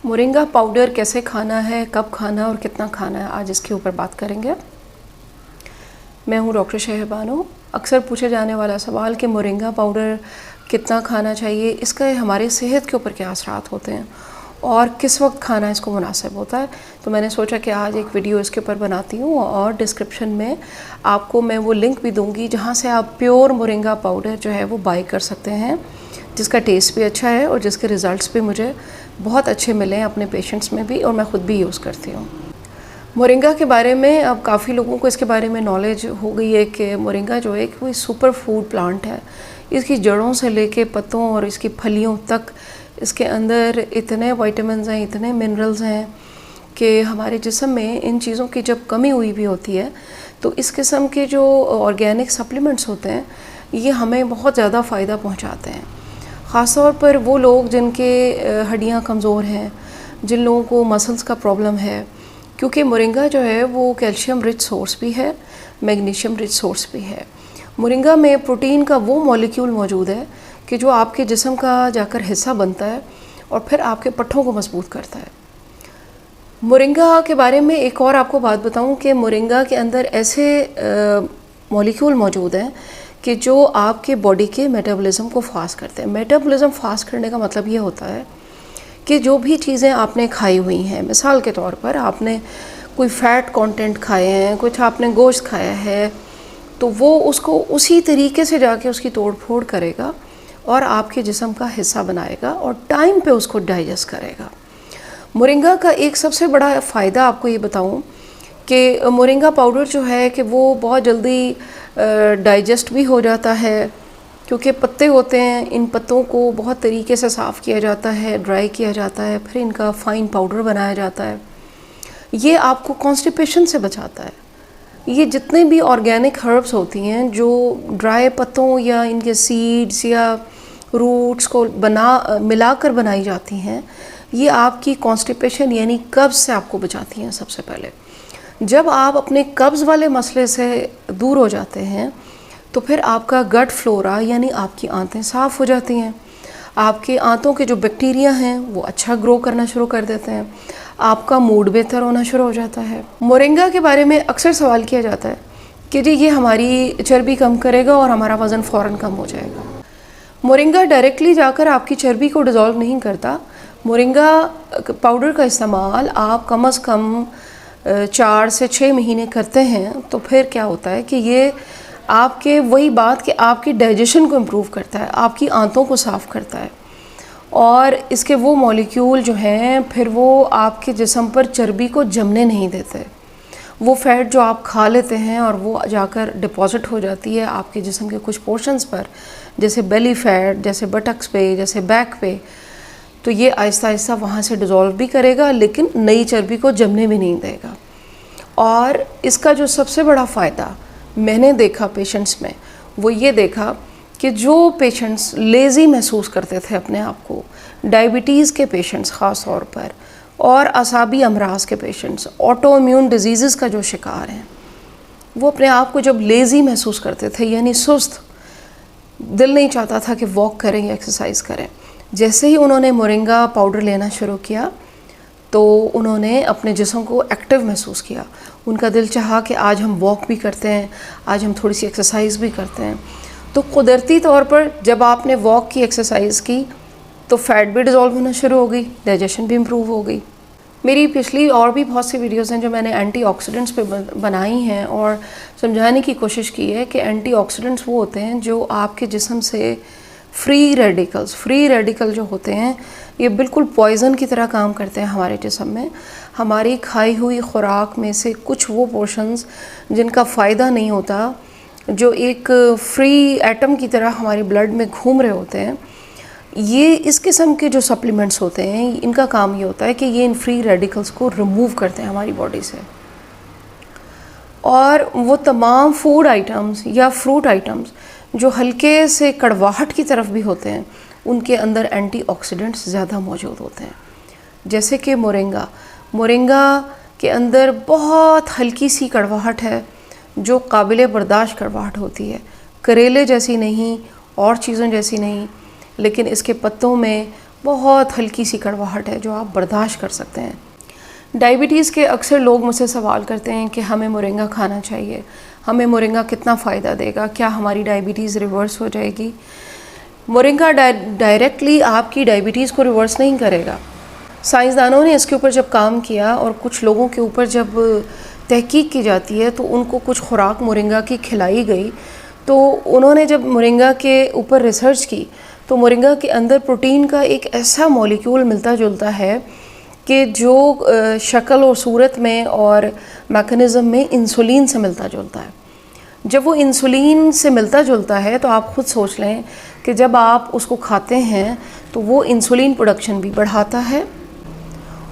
Moringa powder कैसे खाना है, कब खाना है और कितना खाना है, आज इसके ऊपर बात करेंगे। मैं हूँ डॉक्टर शहबानो। अक्सर पूछे जाने वाला सवाल कि मोरिंगा पाउडर कितना खाना चाहिए, इसका हमारे सेहत के ऊपर क्या असरात होते हैं और किस वक्त खाना इसको मुनासिब होता है। तो मैंने सोचा कि आज एक वीडियो इसके ऊपर बनाती हूँ और डिस्क्रिप्शन में आपको मैं वो लिंक भी दूँगी जहाँ से आप प्योर मोरिंगा पाउडर जो है वो बाय कर सकते हैं, जिसका टेस्ट भी अच्छा है और जिसके रिज़ल्ट्स भी मुझे बहुत अच्छे मिले हैं अपने पेशेंट्स में भी, और मैं ख़ुद भी यूज़ करती हूँ। मोरिंगा के बारे में अब काफ़ी लोगों को इसके बारे में नॉलेज हो गई है कि मोरिंगा जो है कोई सुपर फूड प्लांट है। इसकी जड़ों से लेके पत्तों और इसकी फलियों तक इसके अंदर इतने विटामिन्स हैं, इतने मिनरल्स हैं कि हमारे जिस्म में इन चीज़ों की जब कमी हुई भी होती है तो इस किस्म के जो ऑर्गेनिक सप्लीमेंट्स होते हैं ये हमें बहुत ज़्यादा फ़ायदा पहुँचाते हैं। ख़ास तौर पर वो लोग जिनके हड्डियाँ कमज़ोर हैं, जिन लोगों को मसल्स का प्रॉब्लम है, क्योंकि मोरिंगा जो है वो कैल्शियम रिच सोर्स भी है, मैग्नीशियम रिच सोर्स भी है। मोरिंगा में प्रोटीन का वो मॉलिक्यूल मौजूद है कि जो आपके जिस्म का जाकर हिस्सा बनता है और फिर आपके पट्ठों को मजबूत करता है। मोरिंगा के बारे में एक और आपको बात बताऊं कि मोरिंगा के अंदर ऐसे मॉलिक्यूल मौजूद हैं कि जो आपके बॉडी के मेटाबॉलिज्म को फास्ट करते हैं। मेटाबॉलिज्म फास्ट करने का मतलब ये होता है कि जो भी चीज़ें आपने खाई हुई हैं, मिसाल के तौर पर आपने कोई फ़ैट कंटेंट खाए हैं, कुछ आपने गोश्त खाया है, तो वो उसको उसी तरीके से जाके उसकी तोड़ फोड़ करेगा और आपके जिस्म का हिस्सा बनाएगा और टाइम पे उसको डाइजेस्ट करेगा। मोरिंगा का एक सबसे बड़ा फ़ायदा आपको ये बताऊं कि मोरिंगा पाउडर जो है कि वो बहुत जल्दी डाइजेस्ट भी हो जाता है, क्योंकि पत्ते होते हैं, इन पत्तों को बहुत तरीके से साफ़ किया जाता है, ड्राई किया जाता है, फिर इनका फ़ाइन पाउडर बनाया जाता है। ये आपको कॉन्स्टिपेशन से बचाता है। ये जितने भी ऑर्गेनिक हर्ब्स होती हैं जो ड्राई पत्तों या इनके सीड्स या रूट्स को मिलाकर बनाई जाती हैं, ये आपकी कॉन्स्टिपेशन यानी कब्ज़ से आपको बचाती हैं। सबसे पहले जब आप अपने कब्ज़ वाले मसले से दूर हो जाते हैं तो फिर आपका गट फ्लोरा यानी आपकी आंतें साफ़ हो जाती हैं, आपके आंतों के जो बैक्टीरिया हैं वो अच्छा ग्रो करना शुरू कर देते हैं, आपका मूड बेहतर होना शुरू हो जाता है। मोरिंगा के बारे में अक्सर सवाल किया जाता है कि जी ये हमारी चर्बी कम करेगा और हमारा वज़न फ़ौरन कम हो जाएगा। मोरिंगा डायरेक्टली जाकर आपकी चर्बी को डिज़ोल्व नहीं करता। मोरिंगा पाउडर का इस्तेमाल आप कम से कम 4 से 6 महीने करते हैं तो फिर क्या होता है कि ये आपके वही बात कि आपकी डाइजेशन को इम्प्रूव करता है, आपकी आंतों को साफ़ करता है और इसके वो मॉलिक्यूल जो हैं फिर वो आपके जिस्म पर चर्बी को जमने नहीं देते। वो फ़ैट जो आप खा लेते हैं और वो जाकर डिपॉज़िट हो जाती है आपके जिस्म के कुछ पोर्शंस पर, जैसे बेली फ़ैट, जैसे बटक्स पे, जैसे बैक पे, तो ये आहिस्ता आहिस्ता वहाँ से डिज़ोल्व भी करेगा लेकिन नई चर्बी को जमने भी नहीं देगा। और इसका जो सबसे बड़ा फ़ायदा मैंने देखा पेशेंट्स में, वो ये देखा कि जो पेशेंट्स लेज़ी महसूस करते थे अपने आप को, डायबिटीज़ के पेशेंट्स ख़ास तौर पर और असाबी अमराज के पेशेंट्स, ऑटो इम्यून डिजीज़ का जो शिकार हैं, वो अपने आप को जब लेज़ी महसूस करते थे यानी सुस्त, दिल नहीं चाहता था कि वॉक करें या एक्सरसाइज करें, जैसे ही उन्होंने मोरिंगा पाउडर लेना शुरू किया तो उन्होंने अपने जिस्म को एक्टिव महसूस किया। उनका दिल चाहा कि आज हम वॉक भी करते हैं, आज हम थोड़ी सी एक्सरसाइज भी करते हैं। तो कुदरती तौर पर जब आपने वॉक की, एक्सरसाइज की, तो फ़ैट भी डिज़ोल्व होना शुरू हो गई, डाइजेशन भी इम्प्रूव हो गई। मेरी पिछली और भी बहुत सी वीडियोस हैं जो मैंने एंटीऑक्सीडेंट्स पे बनाई हैं और समझाने की कोशिश की है कि एंटीऑक्सीडेंट्स वो होते हैं जो आपके जिस्म से फ्री रेडिकल जो होते हैं ये बिल्कुल पॉइज़न की तरह काम करते हैं हमारे जिस्म में। हमारी खाई हुई खुराक में से कुछ वो पोर्शंस जिनका फ़ायदा नहीं होता, जो एक फ्री एटम की तरह हमारे ब्लड में घूम रहे होते हैं, ये इस किस्म के जो सप्लीमेंट्स होते हैं इनका काम ये होता है कि ये इन फ्री रेडिकल्स को रिमूव करते हैं हमारी बॉडी से। और वो तमाम फूड आइटम्स या फ्रूट आइटम्स जो हल्के से कड़वाहट की तरफ भी होते हैं उनके अंदर एंटीऑक्सीडेंट्स ज़्यादा मौजूद होते हैं। जैसे कि मोरिंगा के अंदर बहुत हल्की सी कड़वाहट है जो काबिल बर्दाश्त कड़वाहट होती है, करेले जैसी नहीं और चीज़ों जैसी नहीं, लेकिन इसके पत्तों में बहुत हल्की सी कड़वाहट है जो आप बर्दाश्त कर सकते हैं। डायबिटीज़ के अक्सर लोग मुझसे सवाल करते हैं कि हमें मोरिंगा खाना चाहिए, हमें मोरिंगा कितना फ़ायदा देगा, क्या हमारी डायबिटीज़ रिवर्स हो जाएगी। मोरिंगा डायरेक्टली आपकी डायबिटीज़ को रिवर्स नहीं करेगा। साइंसदानों ने इसके ऊपर जब काम किया और कुछ लोगों के ऊपर जब तहकीक की जाती है तो उनको कुछ खुराक मोरिंगा की खिलाई गई, तो उन्होंने जब मोरिंगा के ऊपर रिसर्च की तो मोरिंगा के अंदर प्रोटीन का एक ऐसा मॉलिक्यूल मिलता जुलता है कि जो शक्ल और सूरत में और मैकेनिज़्म में इंसुलिन से मिलता जुलता है। जब वो इंसुलिन से मिलता जुलता है तो आप खुद सोच लें कि जब आप उसको खाते हैं तो वो इंसुलिन प्रोडक्शन भी बढ़ाता है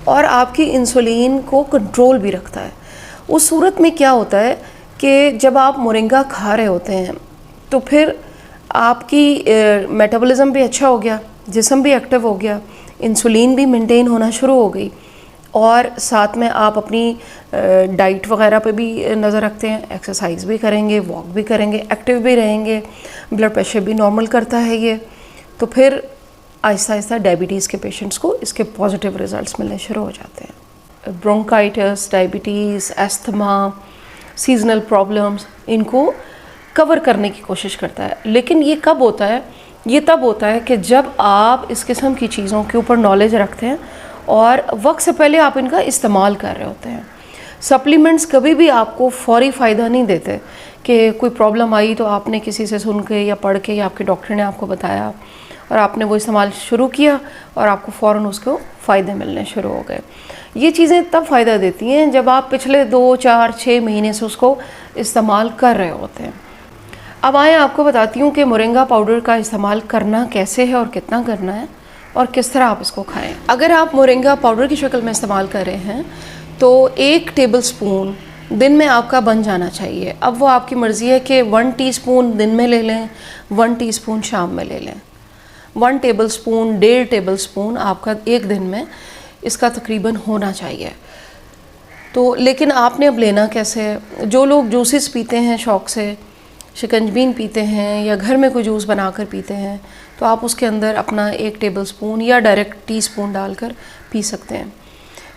और आपकी इंसुलिन को कंट्रोल भी रखता है। उस सूरत में क्या होता है कि जब आप मोरिंगा खा रहे होते हैं तो फिर आपकी मेटाबॉलिज्म भी अच्छा हो गया, जिस्म भी एक्टिव हो गया, इंसुलिन भी मेंटेन होना शुरू हो गई और साथ में आप अपनी डाइट वगैरह पे भी नज़र रखते हैं, एक्सरसाइज भी करेंगे, वॉक भी करेंगे, एक्टिव भी रहेंगे, ब्लड प्रेशर भी नॉर्मल करता है ये। तो फिर आहिस्ता आहिस्ता डायबिटीज़ के पेशेंट्स को इसके पॉजिटिव रिजल्ट्स मिलने शुरू हो जाते हैं। Bronchitis, diabetes, asthma, seasonal problems, इनको कवर करने की कोशिश करता है। लेकिन ये कब होता है? ये तब होता है कि जब आप इस किस्म की चीज़ों के ऊपर नॉलेज रखते हैं और वक्त से पहले आप इनका इस्तेमाल कर रहे होते हैं। सप्लीमेंट्स कभी भी आपको फौरी फ़ायदा नहीं देते कि कोई प्रॉब्लम आई तो आपने किसी से सुन के या पढ़ के या आपके डॉक्टर ने आपको बताया और आपने वो इस्तेमाल शुरू किया और आपको फ़ौरन उसको फ़ायदे मिलने शुरू हो गए। ये चीज़ें तब फ़ायदा देती हैं जब आप पिछले 2, 4, 6 महीने से उसको इस्तेमाल कर रहे होते हैं। अब आए आपको बताती हूँ कि मोरिंगा पाउडर का इस्तेमाल करना कैसे है और कितना करना है और किस तरह आप इसको खाएं। अगर आप मोरिंगा पाउडर की शक्ल में इस्तेमाल कर रहे हैं तो 1 टेबलस्पून दिन में आपका बन जाना चाहिए। अब वो आपकी मर्ज़ी है कि 1 टीस्पून दिन में ले लें, 1 टीस्पून शाम में ले लें। 1 टेबलस्पून, 1.5 टेबलस्पून आपका एक दिन में इसका तकरीबन होना चाहिए। तो लेकिन आपने अब लेना कैसे है? जो लोग जूसेस पीते हैं शौक़ से, शिकंजबीन पीते हैं या घर में कोई जूस बनाकर पीते हैं, तो आप उसके अंदर अपना 1 टेबलस्पून या डायरेक्ट टीस्पून डालकर पी सकते हैं।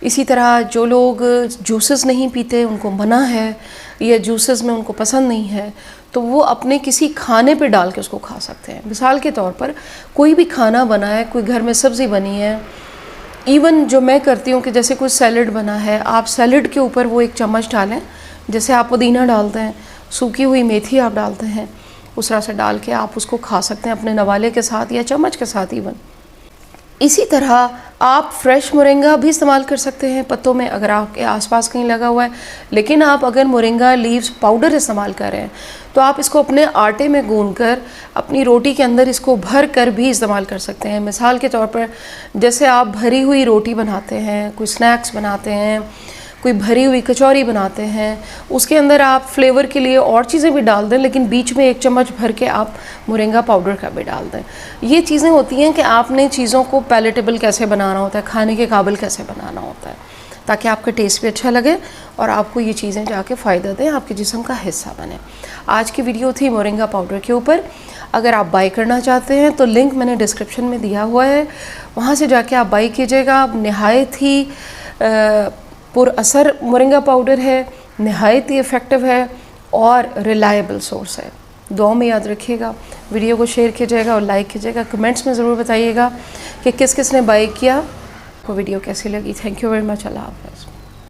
इसी तरह जो लोग जूसेस नहीं पीते, उनको मना है या जूसेस में उनको पसंद नहीं है, तो वो अपने किसी खाने पे डाल के उसको खा सकते हैं। मिसाल के तौर पर कोई भी खाना बना है, कोई घर में सब्ज़ी बनी है, इवन जो मैं करती हूँ कि जैसे कोई सैलड बना है, आप सैलड के ऊपर वो 1 चम्मच डालें, जैसे आप पुदीना डालते हैं, सूखी हुई मेथी आप डालते हैं, उस तरह से डाल के आप उसको खा सकते हैं अपने नवाले के साथ या चम्मच के साथ इवन। इसी तरह आप फ्रेश मोरिंगा भी इस्तेमाल कर सकते हैं पत्तों में, अगर आपके आसपास कहीं लगा हुआ है। लेकिन आप अगर मोरिंगा लीव्स पाउडर इस्तेमाल कर रहे हैं तो आप इसको अपने आटे में गूंदकर अपनी रोटी के अंदर इसको भर कर भी इस्तेमाल कर सकते हैं। मिसाल के तौर पर जैसे आप भरी हुई रोटी बनाते हैं, कोई स्नैक्स बनाते हैं, कोई भरी हुई कचौरी बनाते हैं, उसके अंदर आप फ्लेवर के लिए और चीज़ें भी डाल दें, लेकिन बीच में 1 चम्मच भर के आप मोरिंगा पाउडर का भी डाल दें। ये चीज़ें होती हैं कि आपने चीज़ों को पैलेटेबल कैसे बनाना होता है, खाने के काबिल कैसे बनाना होता है, ताकि आपका टेस्ट भी अच्छा लगे और आपको ये चीज़ें जाके फ़ायदा दें, आपके जिस्म का हिस्सा बने। आज की वीडियो थी मोरिंगा पाउडर के ऊपर। अगर आप बाई करना चाहते हैं तो लिंक मैंने डिस्क्रिप्शन में दिया हुआ है, वहाँ से जाके आप बाई कीजिएगा। नहायत ही पुरअसर मोरिंगा पाउडर है, नहायत ही इफ़ेक्टिव है और रिलायबल सोर्स है। दुआ में याद रखिएगा, वीडियो को शेयर कीजिएगा और लाइक कीजिएगा। कमेंट्स में ज़रूर बताइएगा कि किस किस ने बाई किया, आपको वीडियो कैसी लगी। Thank you very much. Allah हाफ़िज़।